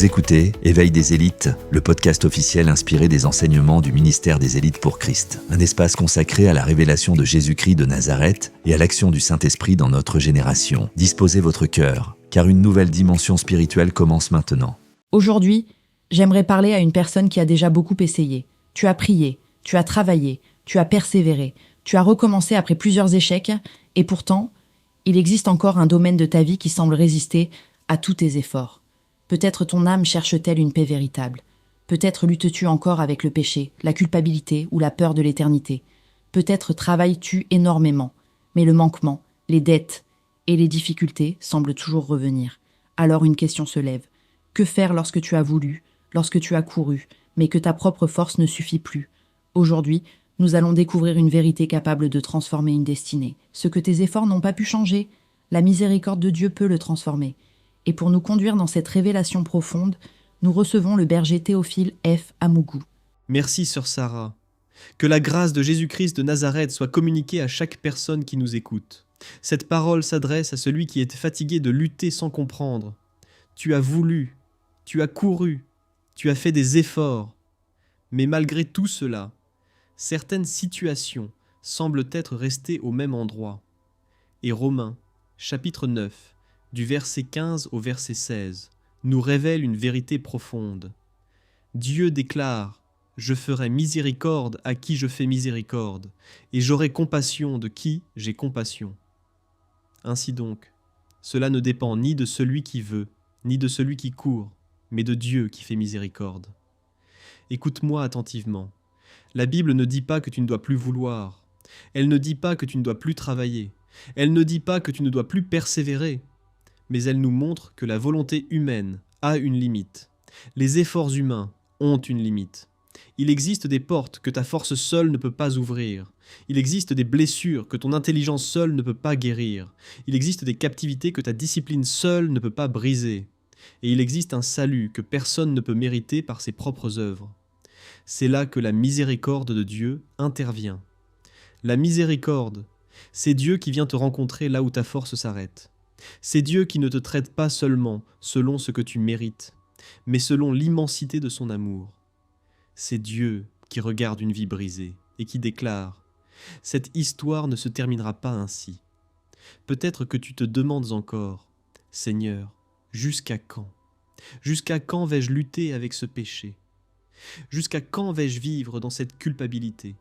Vous écoutez Éveil des élites, le podcast officiel inspiré des enseignements du ministère des élites pour Christ. Un espace consacré à la révélation de Jésus-Christ de Nazareth et à l'action du Saint-Esprit dans notre génération. Disposez votre cœur, car une nouvelle dimension spirituelle commence maintenant. Aujourd'hui, j'aimerais parler à une personne qui a déjà beaucoup essayé. Tu as prié, tu as travaillé, tu as persévéré, tu as recommencé après plusieurs échecs, et pourtant, il existe encore un domaine de ta vie qui semble résister à tous tes efforts. Peut-être ton âme cherche-t-elle une paix véritable. Peut-être luttes-tu encore avec le péché, la culpabilité ou la peur de l'éternité. Peut-être travailles-tu énormément, mais le manquement, les dettes et les difficultés semblent toujours revenir. Alors une question se lève. Que faire lorsque tu as voulu, lorsque tu as couru, mais que ta propre force ne suffit plus? Aujourd'hui, nous allons découvrir une vérité capable de transformer une destinée. Ce que tes efforts n'ont pas pu changer, la miséricorde de Dieu peut le transformer. Et pour nous conduire dans cette révélation profonde, nous recevons le berger Théophile F. Amougou. Merci, sœur Sarah. Que la grâce de Jésus-Christ de Nazareth soit communiquée à chaque personne qui nous écoute. Cette parole s'adresse à celui qui est fatigué de lutter sans comprendre. Tu as voulu, tu as couru, tu as fait des efforts. Mais malgré tout cela, certaines situations semblent être restées au même endroit. Et Romains, chapitre 9, du verset 15 au verset 16, nous révèle une vérité profonde. Dieu déclare « Je ferai miséricorde à qui je fais miséricorde, et j'aurai compassion de qui j'ai compassion. » Ainsi donc, cela ne dépend ni de celui qui veut, ni de celui qui court, mais de Dieu qui fait miséricorde. Écoute-moi attentivement. La Bible ne dit pas que tu ne dois plus vouloir. Elle ne dit pas que tu ne dois plus travailler. Elle ne dit pas que tu ne dois plus persévérer. Mais elle nous montre que la volonté humaine a une limite. Les efforts humains ont une limite. Il existe des portes que ta force seule ne peut pas ouvrir. Il existe des blessures que ton intelligence seule ne peut pas guérir. Il existe des captivités que ta discipline seule ne peut pas briser. Et il existe un salut que personne ne peut mériter par ses propres œuvres. C'est là que la miséricorde de Dieu intervient. La miséricorde, c'est Dieu qui vient te rencontrer là où ta force s'arrête. C'est Dieu qui ne te traite pas seulement selon ce que tu mérites, mais selon l'immensité de son amour. C'est Dieu qui regarde une vie brisée et qui déclare « Cette histoire ne se terminera pas ainsi. » Peut-être que tu te demandes encore « Seigneur, jusqu'à quand? Jusqu'à quand vais-je lutter avec ce péché? Jusqu'à quand vais-je vivre dans cette culpabilité?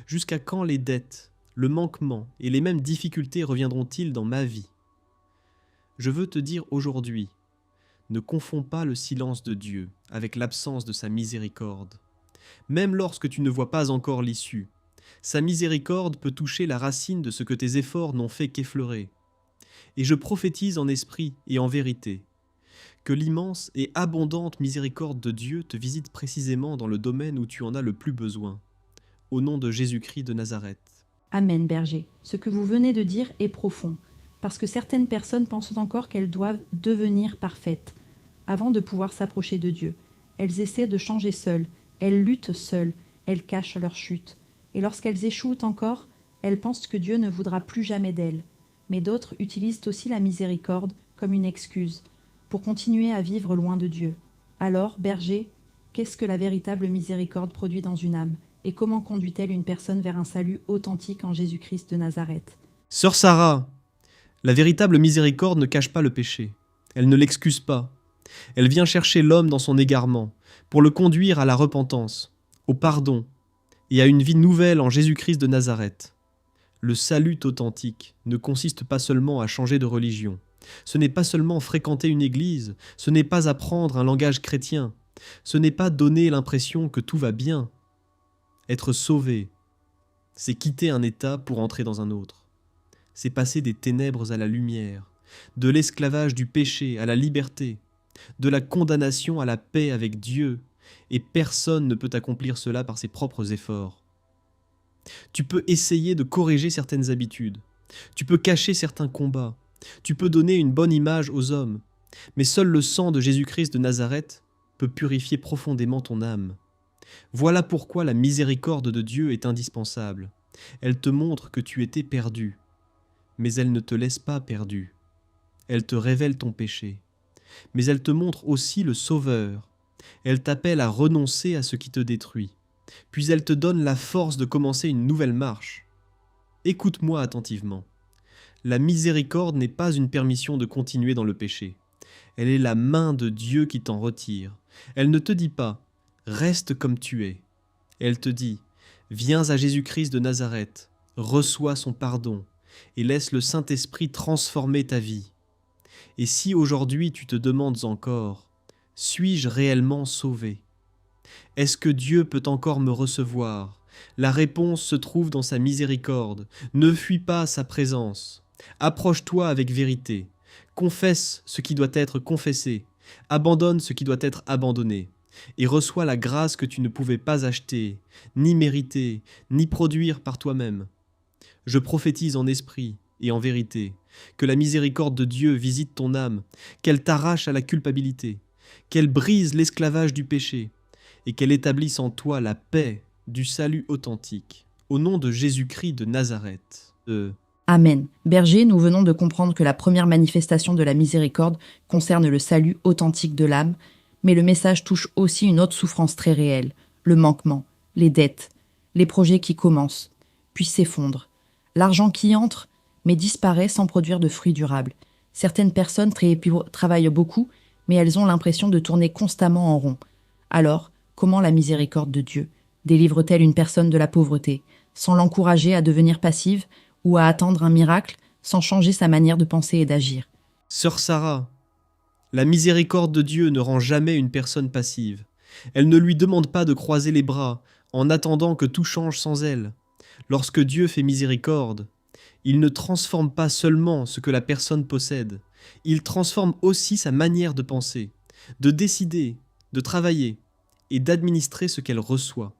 Jusqu'à quand les dettes, le manquement et les mêmes difficultés reviendront-ils dans ma vie? » Je veux te dire aujourd'hui, ne confonds pas le silence de Dieu avec l'absence de sa miséricorde. Même lorsque tu ne vois pas encore l'issue, sa miséricorde peut toucher la racine de ce que tes efforts n'ont fait qu'effleurer. Et je prophétise en esprit et en vérité que l'immense et abondante miséricorde de Dieu te visite précisément dans le domaine où tu en as le plus besoin. Au nom de Jésus-Christ de Nazareth. Amen, berger. Ce que vous venez de dire est profond, parce que certaines personnes pensent encore qu'elles doivent devenir parfaites avant de pouvoir s'approcher de Dieu. Elles essaient de changer seules, elles luttent seules, elles cachent leur chute. Et lorsqu'elles échouent encore, elles pensent que Dieu ne voudra plus jamais d'elles. Mais d'autres utilisent aussi la miséricorde comme une excuse pour continuer à vivre loin de Dieu. Alors, berger, qu'est-ce que la véritable miséricorde produit dans une âme? Et comment conduit-elle une personne vers un salut authentique en Jésus-Christ de Nazareth? Sœur Sarah, la véritable miséricorde ne cache pas le péché. Elle ne l'excuse pas. Elle vient chercher l'homme dans son égarement pour le conduire à la repentance, au pardon et à une vie nouvelle en Jésus-Christ de Nazareth. Le salut authentique ne consiste pas seulement à changer de religion. Ce n'est pas seulement fréquenter une église, ce n'est pas apprendre un langage chrétien, ce n'est pas donner l'impression que tout va bien. Être sauvé, c'est quitter un état pour entrer dans un autre. C'est passer des ténèbres à la lumière, de l'esclavage du péché à la liberté, de la condamnation à la paix avec Dieu, et personne ne peut accomplir cela par ses propres efforts. Tu peux essayer de corriger certaines habitudes, tu peux cacher certains combats, tu peux donner une bonne image aux hommes, mais seul le sang de Jésus-Christ de Nazareth peut purifier profondément ton âme. Voilà pourquoi la miséricorde de Dieu est indispensable. Elle te montre que tu étais perdu, mais elle ne te laisse pas perdu. Elle te révèle ton péché. mais elle te montre aussi le Sauveur. Elle t'appelle à renoncer à ce qui te détruit, puis elle te donne la force de commencer une nouvelle marche. Écoute-moi attentivement. La miséricorde n'est pas une permission de continuer dans le péché. Elle est la main de Dieu qui t'en retire. Elle ne te dit pas « reste comme tu es ». Elle te dit « viens à Jésus-Christ de Nazareth, reçois son pardon et laisse le Saint-Esprit transformer ta vie. » Et si aujourd'hui tu te demandes encore « suis-je réellement sauvé ? Est-ce que Dieu peut encore me recevoir ? » La réponse se trouve dans sa miséricorde. Ne fuis pas sa présence. Approche-toi avec vérité. Confesse ce qui doit être confessé. Abandonne ce qui doit être abandonné. Et reçois la grâce que tu ne pouvais pas acheter, ni mériter, ni produire par toi-même. Je prophétise en esprit et en vérité que la miséricorde de Dieu visite ton âme, qu'elle t'arrache à la culpabilité, qu'elle brise l'esclavage du péché et qu'elle établisse en toi la paix du salut authentique. Au nom de Jésus-Christ de Nazareth. Amen. Berger, nous venons de comprendre que la première manifestation de la miséricorde concerne le salut authentique de l'âme, mais le message touche aussi une autre souffrance très réelle, le manquement, les dettes, les projets qui commencent, puis s'effondrent, l'argent qui entre, mais disparaît sans produire de fruits durables. Certaines personnes travaillent beaucoup, mais elles ont l'impression de tourner constamment en rond. Alors, comment la miséricorde de Dieu délivre-t-elle une personne de la pauvreté, sans l'encourager à devenir passive ou à attendre un miracle, sans changer sa manière de penser et d'agir? Sœur Sarah, la miséricorde de Dieu ne rend jamais une personne passive. Elle ne lui demande pas de croiser les bras en attendant que tout change sans elle. Lorsque Dieu fait miséricorde, il ne transforme pas seulement ce que la personne possède, il transforme aussi sa manière de penser, de décider, de travailler et d'administrer ce qu'elle reçoit.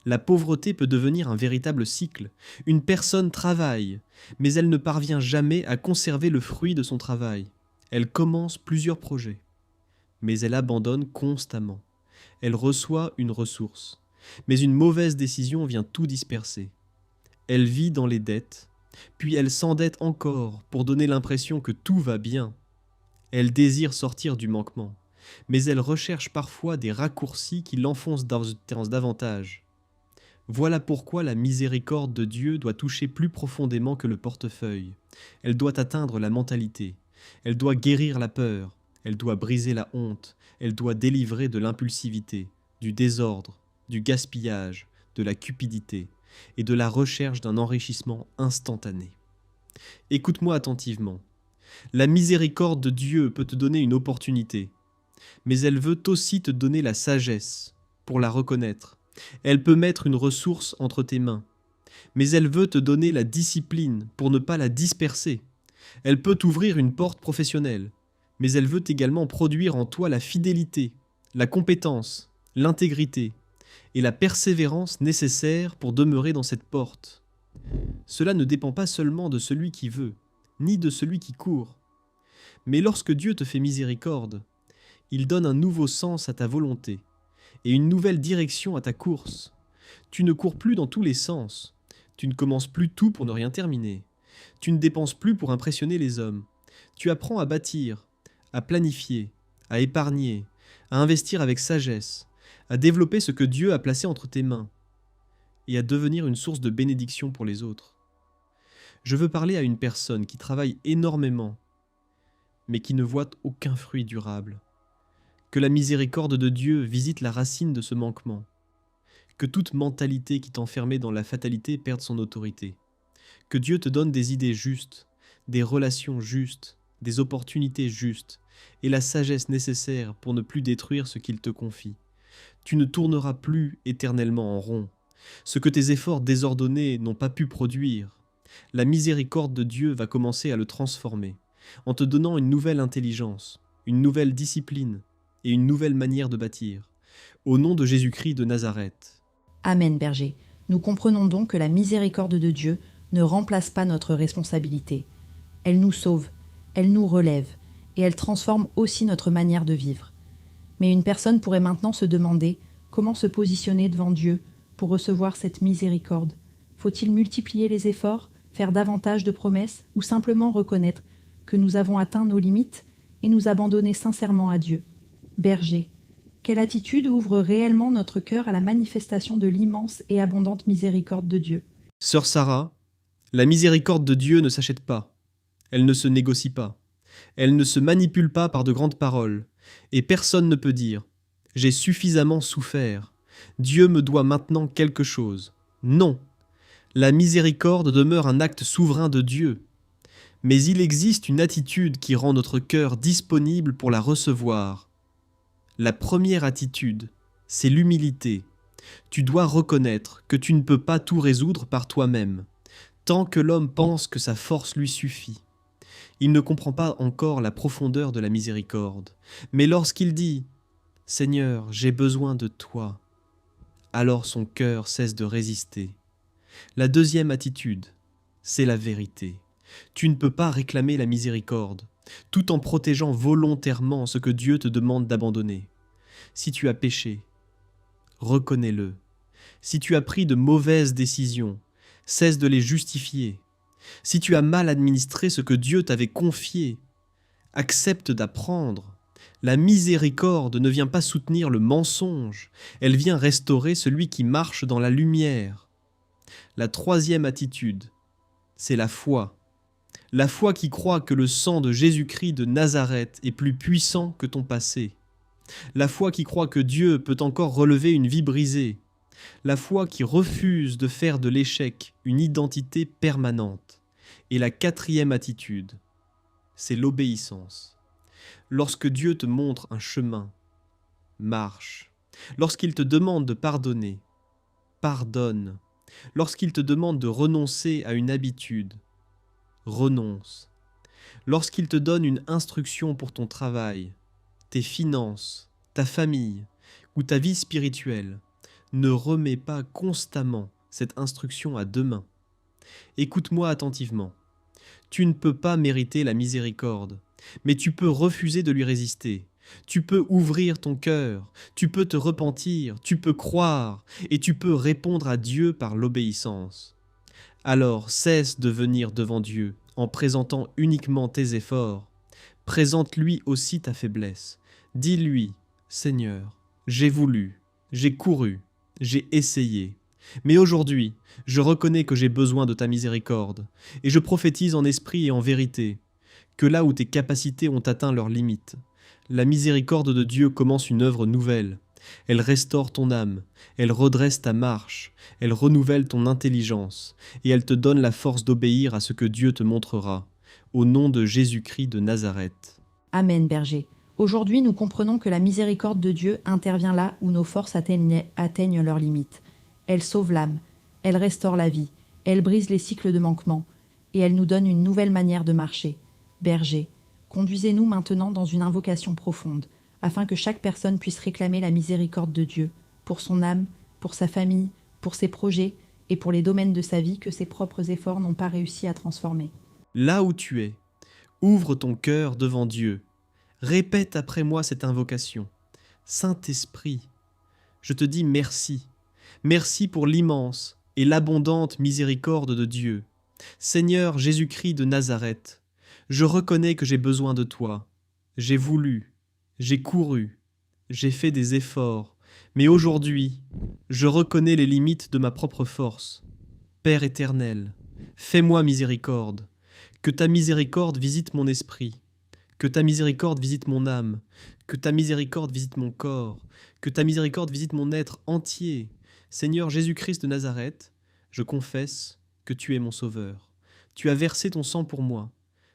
La pauvreté peut devenir un véritable cycle. Une personne travaille, mais elle ne parvient jamais à conserver le fruit de son travail. Elle commence plusieurs projets, mais elle abandonne constamment. Elle reçoit une ressource, mais une mauvaise décision vient tout disperser. Elle vit dans les dettes, puis elle s'endette encore pour donner l'impression que tout va bien. Elle désire sortir du manquement, mais elle recherche parfois des raccourcis qui l'enfoncent davantage. Voilà pourquoi la miséricorde de Dieu doit toucher plus profondément que le portefeuille. Elle doit atteindre la mentalité. Elle doit guérir la peur. Elle doit briser la honte. Elle doit délivrer de l'impulsivité, du désordre, du gaspillage, de la cupidité et de la recherche d'un enrichissement instantané. Écoute-moi attentivement. La miséricorde de Dieu peut te donner une opportunité, mais elle veut aussi te donner la sagesse pour la reconnaître. Elle peut mettre une ressource entre tes mains, mais elle veut te donner la discipline pour ne pas la disperser. Elle peut t'ouvrir une porte professionnelle, mais elle veut également produire en toi la fidélité, la compétence, l'intégrité et la persévérance nécessaires pour demeurer dans cette porte. Cela ne dépend pas seulement de celui qui veut, ni de celui qui court. Mais lorsque Dieu te fait miséricorde, il donne un nouveau sens à ta volonté et une nouvelle direction à ta course. Tu ne cours plus dans tous les sens. Tu ne commences plus tout pour ne rien terminer. Tu ne dépenses plus pour impressionner les hommes. Tu apprends à bâtir, à planifier, à épargner, à investir avec sagesse, à développer ce que Dieu a placé entre tes mains et à devenir une source de bénédiction pour les autres. Je veux parler à une personne qui travaille énormément, mais qui ne voit aucun fruit durable. Que la miséricorde de Dieu visite la racine de ce manquement. Que toute mentalité qui t'enfermait dans la fatalité perde son autorité. Que Dieu te donne des idées justes, des relations justes, des opportunités justes et la sagesse nécessaire pour ne plus détruire ce qu'il te confie. Tu ne tourneras plus éternellement en rond. Ce que tes efforts désordonnés n'ont pas pu produire, la miséricorde de Dieu va commencer à le transformer, en te donnant une nouvelle intelligence, une nouvelle discipline et une nouvelle manière de bâtir. Au nom de Jésus-Christ de Nazareth. Amen, berger. Nous comprenons donc que la miséricorde de Dieu ne remplace pas notre responsabilité. Elle nous sauve, elle nous relève, et elle transforme aussi notre manière de vivre. Mais une personne pourrait maintenant se demander comment se positionner devant Dieu pour recevoir cette miséricorde. Faut-il multiplier les efforts, faire davantage de promesses, ou simplement reconnaître que nous avons atteint nos limites et nous abandonner sincèrement à Dieu. Berger, quelle attitude ouvre réellement notre cœur à la manifestation de l'immense et abondante miséricorde de Dieu? Sœur Sarah, la miséricorde de Dieu ne s'achète pas, elle ne se négocie pas, elle ne se manipule pas par de grandes paroles, et personne ne peut dire « J'ai suffisamment souffert, Dieu me doit maintenant quelque chose ». Non, la miséricorde demeure un acte souverain de Dieu, mais il existe une attitude qui rend notre cœur disponible pour la recevoir. La première attitude, c'est l'humilité. Tu dois reconnaître que tu ne peux pas tout résoudre par toi-même, tant que l'homme pense que sa force lui suffit. Il ne comprend pas encore la profondeur de la miséricorde, mais lorsqu'il dit « Seigneur, j'ai besoin de toi », alors son cœur cesse de résister. La deuxième attitude, c'est la vérité. Tu ne peux pas réclamer la miséricorde, tout en protégeant volontairement ce que Dieu te demande d'abandonner. Si tu as péché, reconnais-le. Si tu as pris de mauvaises décisions, cesse de les justifier. Si tu as mal administré ce que Dieu t'avait confié, accepte d'apprendre. La miséricorde ne vient pas soutenir le mensonge, elle vient restaurer celui qui marche dans la lumière. La troisième attitude, c'est la foi. La foi qui croit que le sang de Jésus-Christ de Nazareth est plus puissant que ton passé. La foi qui croit que Dieu peut encore relever une vie brisée. La foi qui refuse de faire de l'échec une identité permanente. Et la quatrième attitude, c'est l'obéissance. Lorsque Dieu te montre un chemin, marche. Lorsqu'il te demande de pardonner, pardonne. Lorsqu'il te demande de renoncer à une habitude, renonce. Lorsqu'il te donne une instruction pour ton travail, tes finances, ta famille ou ta vie spirituelle, ne remets pas constamment cette instruction à demain. Écoute-moi attentivement. Tu ne peux pas mériter la miséricorde, mais tu peux refuser de lui résister. Tu peux ouvrir ton cœur, tu peux te repentir, tu peux croire, et tu peux répondre à Dieu par l'obéissance. Alors cesse de venir devant Dieu en présentant uniquement tes efforts. Présente-lui aussi ta faiblesse. Dis-lui, Seigneur, j'ai voulu, j'ai couru, j'ai essayé. Mais aujourd'hui, je reconnais que j'ai besoin de ta miséricorde, et je prophétise en esprit et en vérité, que là où tes capacités ont atteint leurs limites, la miséricorde de Dieu commence une œuvre nouvelle. Elle restaure ton âme, elle redresse ta marche, elle renouvelle ton intelligence, et elle te donne la force d'obéir à ce que Dieu te montrera, au nom de Jésus-Christ de Nazareth. Amen, berger. Aujourd'hui, nous comprenons que la miséricorde de Dieu intervient là où nos forces atteignent leurs limites. Elle sauve l'âme, elle restaure la vie, elle brise les cycles de manquement, et elle nous donne une nouvelle manière de marcher. Berger, conduisez-nous maintenant dans une invocation profonde, afin que chaque personne puisse réclamer la miséricorde de Dieu, pour son âme, pour sa famille, pour ses projets et pour les domaines de sa vie que ses propres efforts n'ont pas réussi à transformer. Là où tu es, ouvre ton cœur devant Dieu. Répète après moi cette invocation. Saint-Esprit, je te dis merci. Merci pour l'immense et l'abondante miséricorde de Dieu. Seigneur Jésus-Christ de Nazareth, je reconnais que j'ai besoin de toi. J'ai voulu, j'ai couru, j'ai fait des efforts, mais aujourd'hui, je reconnais les limites de ma propre force. Père éternel, fais-moi miséricorde, que ta miséricorde visite mon esprit, que ta miséricorde visite mon âme, que ta miséricorde visite mon corps, que ta miséricorde visite mon être entier. Seigneur Jésus-Christ de Nazareth, je confesse que tu es mon sauveur. Tu as versé ton sang pour moi,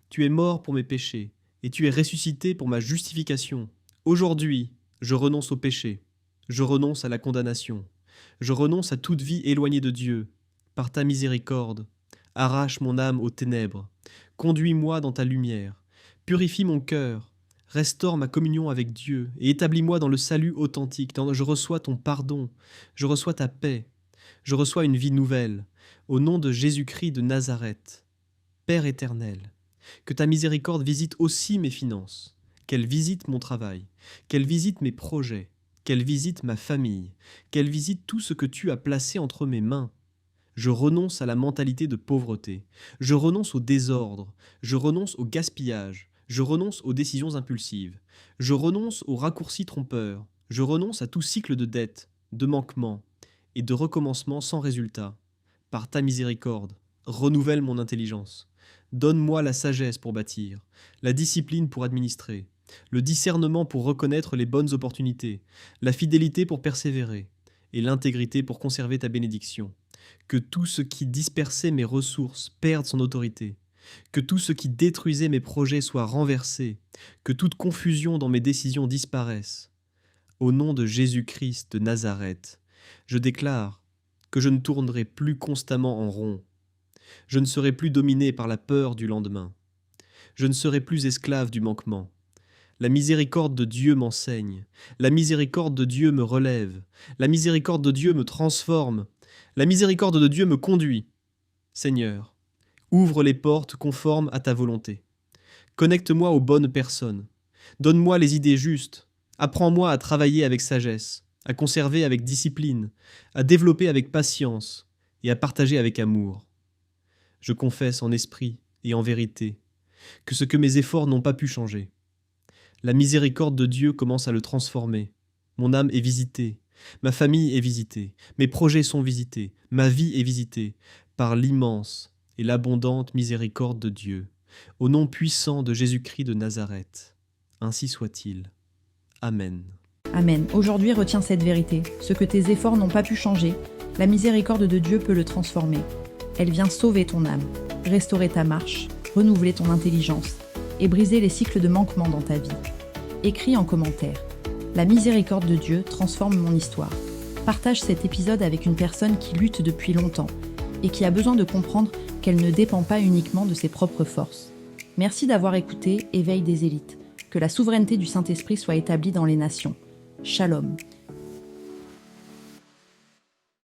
tu es mort pour mes péchés, et tu es ressuscité pour ma justification. Aujourd'hui, je renonce au péché, je renonce à la condamnation, je renonce à toute vie éloignée de Dieu. Par ta miséricorde, arrache mon âme aux ténèbres, conduis-moi dans ta lumière, purifie mon cœur, restaure ma communion avec Dieu et établis-moi dans le salut authentique. Je reçois ton pardon, je reçois ta paix, je reçois une vie nouvelle, au nom de Jésus-Christ de Nazareth. Père éternel, que ta miséricorde visite aussi mes finances, qu'elle visite mon travail, qu'elle visite mes projets, qu'elle visite ma famille, qu'elle visite tout ce que tu as placé entre mes mains. Je renonce à la mentalité de pauvreté, je renonce au désordre, je renonce au gaspillage, Je renonce aux décisions impulsives. Je renonce aux raccourcis trompeurs. Je renonce à tout cycle de dette, de manquement et de recommencement sans résultat. Par ta miséricorde, renouvelle mon intelligence. Donne-moi la sagesse pour bâtir, la discipline pour administrer, le discernement pour reconnaître les bonnes opportunités, la fidélité pour persévérer et l'intégrité pour conserver ta bénédiction. Que tout ce qui dispersait mes ressources perde son autorité. Que tout ce qui détruisait mes projets soit renversé. Que toute confusion dans mes décisions disparaisse. Au nom de Jésus-Christ de Nazareth, je déclare que je ne tournerai plus constamment en rond. Je ne serai plus dominé par la peur du lendemain. Je ne serai plus esclave du manquement. La miséricorde de Dieu m'enseigne. La miséricorde de Dieu me relève. La miséricorde de Dieu me transforme. La miséricorde de Dieu me conduit. Seigneur, ouvre les portes conformes à ta volonté. Connecte-moi aux bonnes personnes. Donne-moi les idées justes. Apprends-moi à travailler avec sagesse, à conserver avec discipline, à développer avec patience et à partager avec amour. Je confesse en esprit et en vérité que ce que mes efforts n'ont pas pu changer. La miséricorde de Dieu commence à le transformer. Mon âme est visitée, ma famille est visitée, mes projets sont visités, ma vie est visitée par l'immense et l'abondante miséricorde de Dieu. Au nom puissant de Jésus-Christ de Nazareth. Ainsi soit-il. Amen. Amen. Aujourd'hui, retiens cette vérité. Ce que tes efforts n'ont pas pu changer, la miséricorde de Dieu peut le transformer. Elle vient sauver ton âme, restaurer ta marche, renouveler ton intelligence et briser les cycles de manquement dans ta vie. Écris en commentaire. La miséricorde de Dieu transforme mon histoire. Partage cet épisode avec une personne qui lutte depuis longtemps et qui a besoin de comprendre qu'elle ne dépend pas uniquement de ses propres forces. Merci d'avoir écouté Éveil des élites. Que la souveraineté du Saint-Esprit soit établie dans les nations. Shalom.